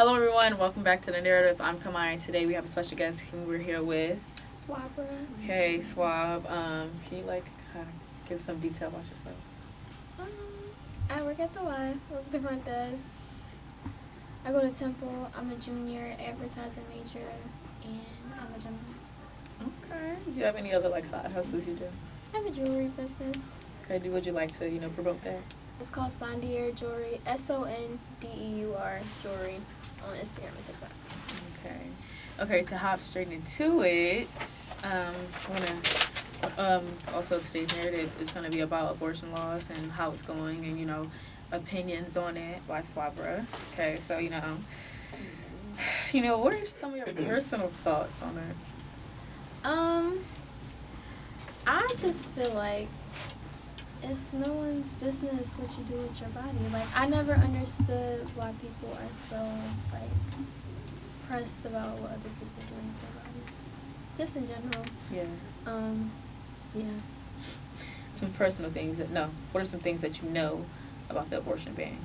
Hello, everyone. Welcome back to The Narrative. I'm Kamai, and today we have a special guest who we're here with. Swabra. Okay, Swab. Can you, kind of give some detail about yourself? I work at the Y, work at the front desk. I go to Temple. I'm a junior advertising major, and I'm a Gemini. Okay. Do you have any other, side hustles you do? I have a jewelry business. Okay, would you like to, promote that? It's called Sondier Jewelry, Sondeur Jewelry on Instagram and TikTok. Okay. Okay, to hop straight into it, I want to, also today's narrative is going to be about abortion laws and how it's going and, opinions on it by Swabra. Okay, so, what are some of your personal thoughts on it? I just feel like it's no one's business what you do with your body. I never understood why people are so, pressed about what other people do with their bodies. Just in general. Yeah. Yeah. Some personal things what are some things that you know about the abortion ban?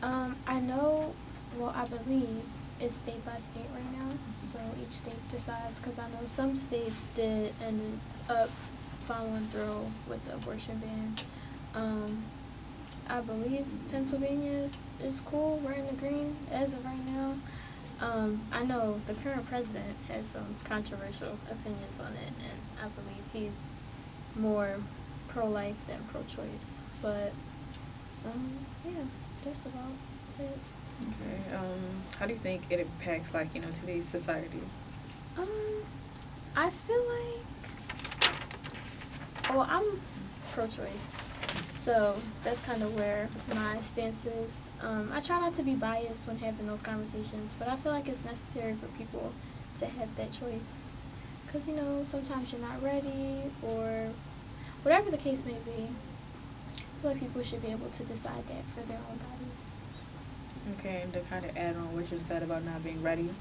I know, I believe it's state by state right now. So each state decides, because I know some states did end up following through with the abortion ban. I believe Pennsylvania is cool. We're in the green as of right now. I know the current president has some controversial opinions on it, and I believe he's more pro-life than pro-choice. But, yeah, that's about it. Okay. How do you think it impacts, today's society? I feel like, I'm pro-choice, so that's kind of where my stance is. I try not to be biased when having those conversations, but I feel like it's necessary for people to have that choice. Because, sometimes you're not ready, or whatever the case may be. I feel like people should be able to decide that for their own bodies. Okay, and to kind of add on what you said about not being ready,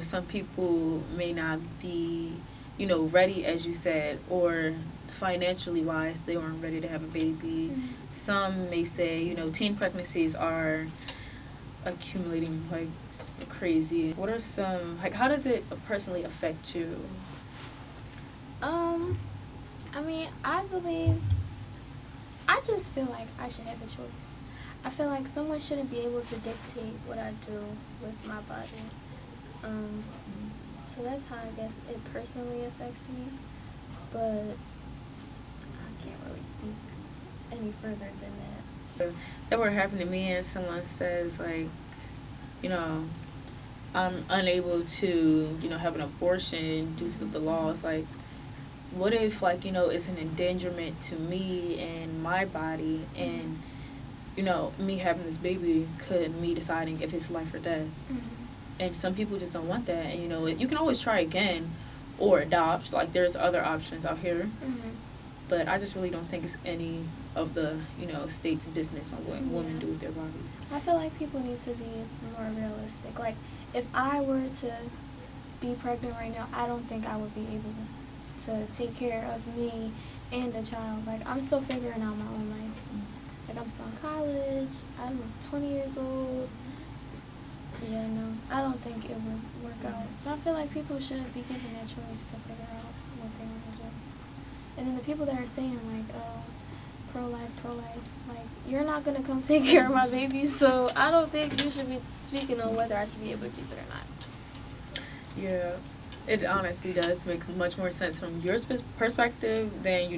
some people may not be, ready, as you said, or financially wise, they weren't ready to have a baby. Mm-hmm. Some may say, teen pregnancies are accumulating crazy. What are some, how does it personally affect you? I just feel like I should have a choice. I feel like someone shouldn't be able to dictate what I do with my body. So that's how I guess it personally affects me. But I can't really speak any further than that. That were happening to me, and someone says, I'm unable to, have an abortion due to the laws. What if, it's an endangerment to me and my body, and, me having this baby could me deciding if it's life or death. Mm-hmm. And some people just don't want that. And, you can always try again or adopt. There's other options out here. Mm-hmm. But I just really don't think it's any of the, state's business on what women do with their bodies. I feel like people need to be more realistic. If I were to be pregnant right now, I don't think I would be able to take care of me and the child. I'm still figuring out my own life. I'm still in college. I'm 20 years old. Yeah, no, I don't think it would work out. So I feel like people should be given that choice to figure out what they want to do. And then the people that are saying, pro-life, you're not going to come take care of my baby, so I don't think you should be speaking on whether I should be able to keep it or not. Yeah, it honestly does make much more sense from your perspective than,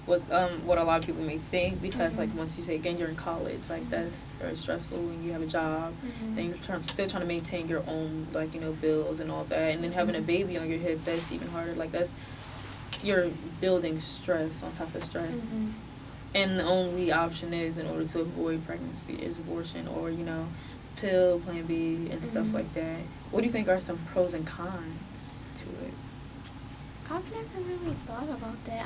what a lot of people may think, because, once you say, again, you're in college, that's very stressful when you have a job, and you're still trying to maintain your own, bills and all that, and then having a baby on your hip, that's even harder. You're building stress on top of stress. Mm-hmm. And the only option is, in order to avoid pregnancy, is abortion or, pill, Plan B, and stuff like that. What do you think are some pros and cons to it? I've never really thought about that.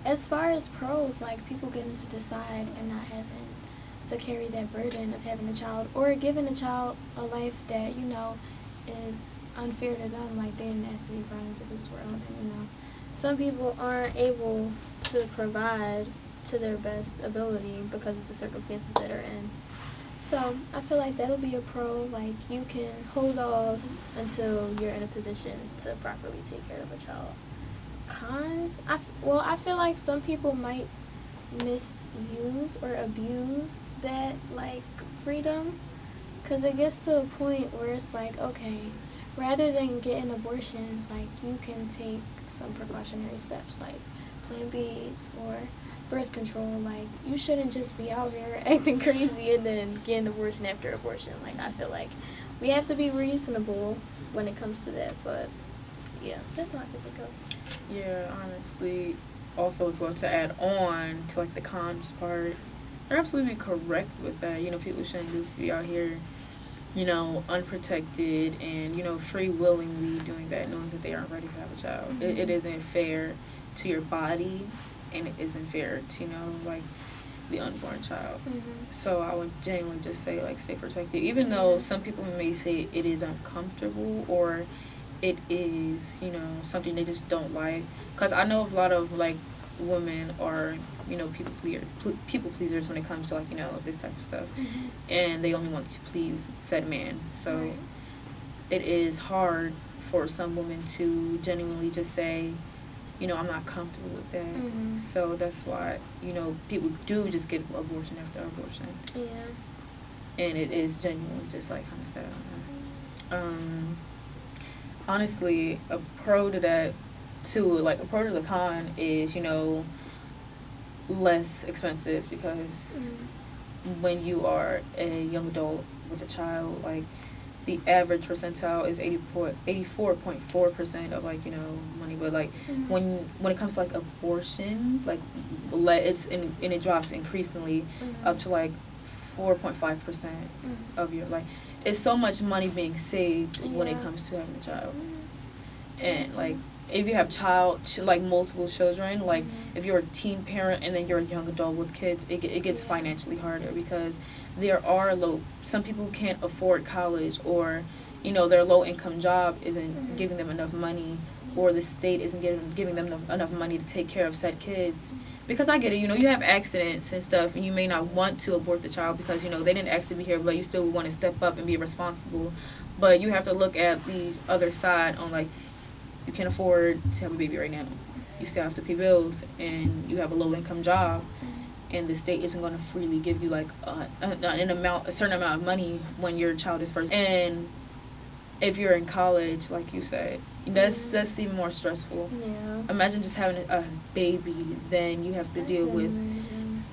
As far as pros, people getting to decide and not having to carry that burden of having a child, or giving a child a life that, is unfair to them. They didn't ask to be brought into this world, and, some people aren't able to provide to their best ability because of the circumstances that are in. So I feel like that'll be a pro. Like you can hold off until you're in a position to properly take care of a child. Cons, I feel like some people might misuse or abuse that like freedom, because it gets to a point where it's like, okay, rather than getting abortions, like you can take some precautionary steps like Plan Bs or birth control. Like you shouldn't just be out here acting crazy and then getting abortion after abortion. Like I feel like we have to be reasonable when it comes to that. But yeah, that's how I could think of. Yeah, honestly, also as well to add on to like the cons part, you're absolutely correct with that. You know, people shouldn't just be out here, you know, unprotected and, you know, free willingly doing that, knowing that they aren't ready to have a child. Mm-hmm. It isn't fair to your body, and it isn't fair to, you know, like the unborn child. Mm-hmm. So I would genuinely just say, like, stay protected. Even though some people may say it is uncomfortable or it is, you know, something they just don't like. Because I know a lot of, like, women are, you know, people pleasers when it comes to, like, you know, this type of stuff. Mm-hmm. And they only want to please said man. So Right. it is hard for some women to genuinely just say, you know, I'm not comfortable with that. Mm-hmm. So that's why, you know, people do just get abortion after abortion. Yeah. And it is genuinely just like kind of sad on that. Honestly, a pro to that too, like a pro to the con is, you know, less expensive because Mm-hmm. when you are a young adult with a child, like the average percentile is 84.4% of like, you know, money. But like Mm-hmm. when it comes to like abortion, like and it drops increasingly Mm-hmm. up to like 4.5% Mm-hmm. of your, like, it's so much money being saved when it Yeah. comes to having a child. Mm-hmm. And like if you have like multiple children, like Mhm. if you're a teen parent and then you're a young adult with kids, it gets Yeah. financially harder because there are some people can't afford college, or, you know, their low income job isn't Mhm. giving them enough money, or the state isn't giving them enough money to take care of said kids. Because I get it, you know, you have accidents and stuff, and you may not want to abort the child because, you know, they didn't ask to be here, but you still want to step up and be responsible. But you have to look at the other side on, like, you can't afford to have a baby right now. You still have to pay bills, and you have a low income job, and the state isn't going to freely give you like a certain amount of money when your child is first. And if you're in college, like you said, that's even more stressful. Yeah. Imagine just having a baby, then you have to deal with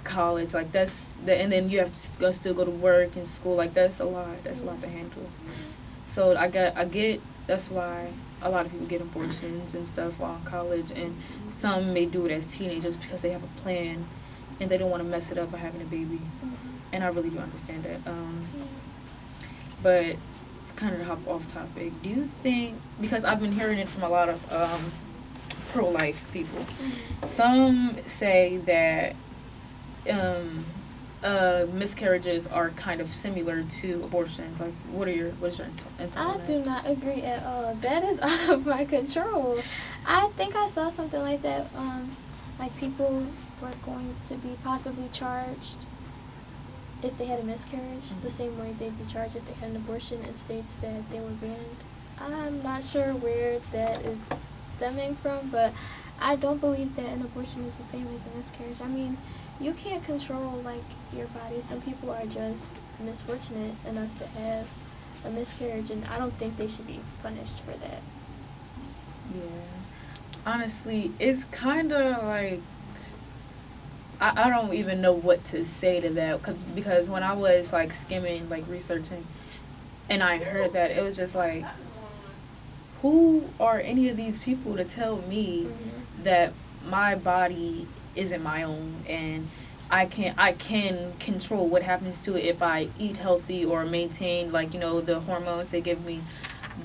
college, like and then you have to still go to work and school, like that's a lot to handle. So I get that's why a lot of people get abortions and stuff while in college, and some may do it as teenagers because they have a plan and they don't want to mess it up by having a baby. And I really do understand that. But kind of hop off topic, do you think, because I've been hearing it from a lot of pro-life people, some say that miscarriages are kind of similar to abortions. Like, what is your insight I on that? do not agree at all. That is out of my control. I think I saw something like that. Like people were going to be possibly charged if they had a miscarriage, the same way they'd be charged if they had an abortion in states that they were banned. I'm not sure where that is stemming from, but I don't believe that an abortion is the same as a miscarriage. I mean, you can't control like your body. Some people are just misfortunate enough to have a miscarriage, and I don't think they should be punished for that. Yeah. Honestly, it's kind of like, I don't even know what to say to that, because when I was like skimming, like researching, and I heard that, it was just like, who are any of these people to tell me that my body isn't my own, and I can control what happens to it if I eat healthy or maintain, like, you know, the hormones they give me.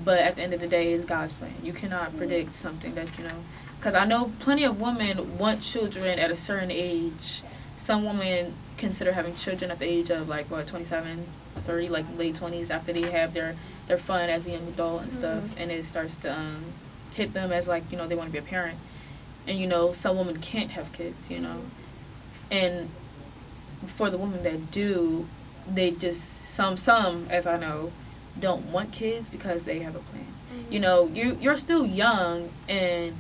But at the end of the day, it's God's plan. You cannot predict something that, you know, because I know plenty of women want children at a certain age. Some women consider having children at the age of like 27, 30, like late 20s, after they have their fun as a young adult and stuff, and it starts to hit them as like, you know, they want to be a parent. And, you know, some women can't have kids, you know. And for the women that do, they just some as I know don't want kids because they have a plan. Mm-hmm. You know, you're still young and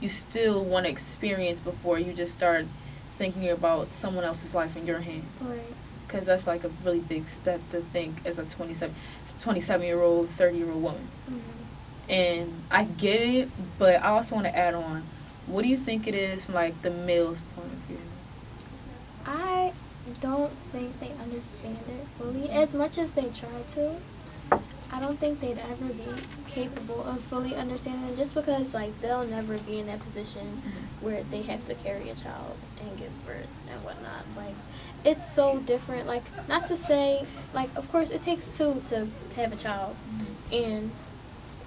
you still want to experience before you just start thinking about someone else's life in your hands. Right. Because that's like a really big step to think as a 27-year-old, 30-year-old woman. Mm-hmm. And I get it, but I also want to add on, what do you think it is from like the male's point of view? I don't think they understand it fully as much as they try to. I don't think they'd ever be capable of fully understanding it just because, like, they'll never be in that position where they have to carry a child and give birth and whatnot. Like, it's so different. Like, not to say, like, of course, it takes two to have a child, and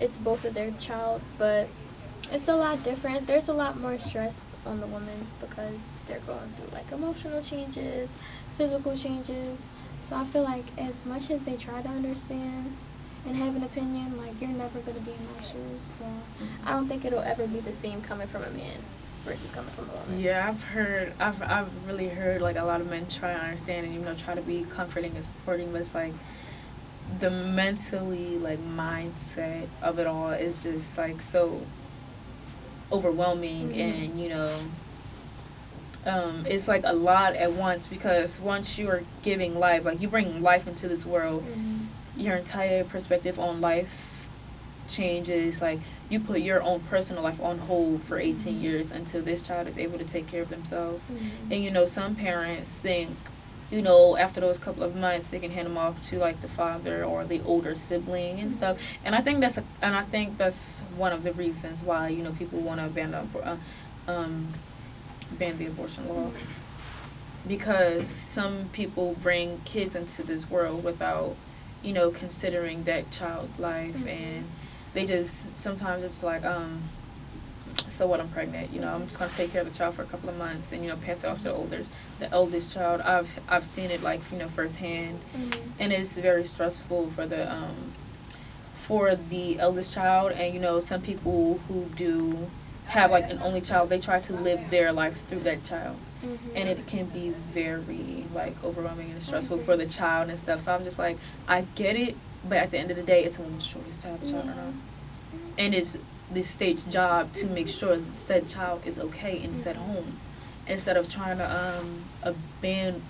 it's both of their child, but it's a lot different. There's a lot more stress on the woman because they're going through, like, emotional changes, physical changes. So I feel like as much as they try to understand and have an opinion, like, you're never going to be in my shoes. So I don't think it'll ever be the same coming from a man versus coming from a woman. Yeah, I've really heard like a lot of men try to understand and, you know, try to be comforting and supporting, but it's like the mentally, like, mindset of it all is just like so overwhelming. And, you know, it's like a lot at once, because once you are giving life, like, you bring life into this world, your entire perspective on life changes. Like, you put your own personal life on hold for 18 years until this child is able to take care of themselves. And, you know, some parents think, you know, after those couple of months they can hand them off to like the father or the older sibling and stuff. And I think that's one of the reasons why, you know, people want to ban the abortion law, because some people bring kids into this world without, you know, considering that child's life. And they just, sometimes it's like, so what, I'm pregnant, you know, I'm just gonna take care of the child for a couple of months and, you know, pass it off to the oldest child. I've seen it, like, you know, firsthand. And it's very stressful for the eldest child. And, you know, some people who do have like an only child, they try to live their life through that child. And it can be very, like, overwhelming and stressful for the child and stuff. So I'm just like, I get it, but at the end of the day, it's a woman's choice to have a child or not. And it's the state's job to make sure that child is okay in said home, instead of trying to ban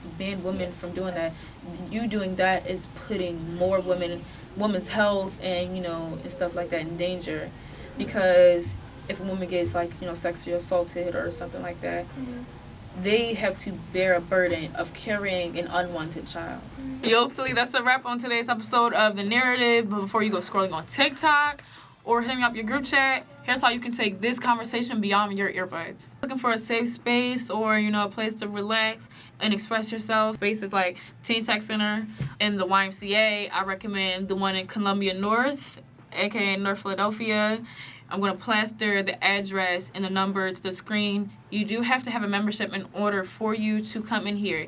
women from doing that. You doing that is putting more women's health and, you know, and stuff like that in danger, because if a woman gets, like, you know, sexually assaulted or something like that, they have to bear a burden of carrying an unwanted child. Hopefully that's a wrap on today's episode of The Narrative. But before you go scrolling on TikTok or hitting up your group chat, here's how you can take this conversation beyond your earbuds. Looking for a safe space or, you know, a place to relax and express yourself? Spaces like Teen Tech Center and the YMCA. I recommend the one in Columbia North, aka North Philadelphia. I'm going to plaster the address and the number to the screen. You do have to have a membership in order for you to come in here.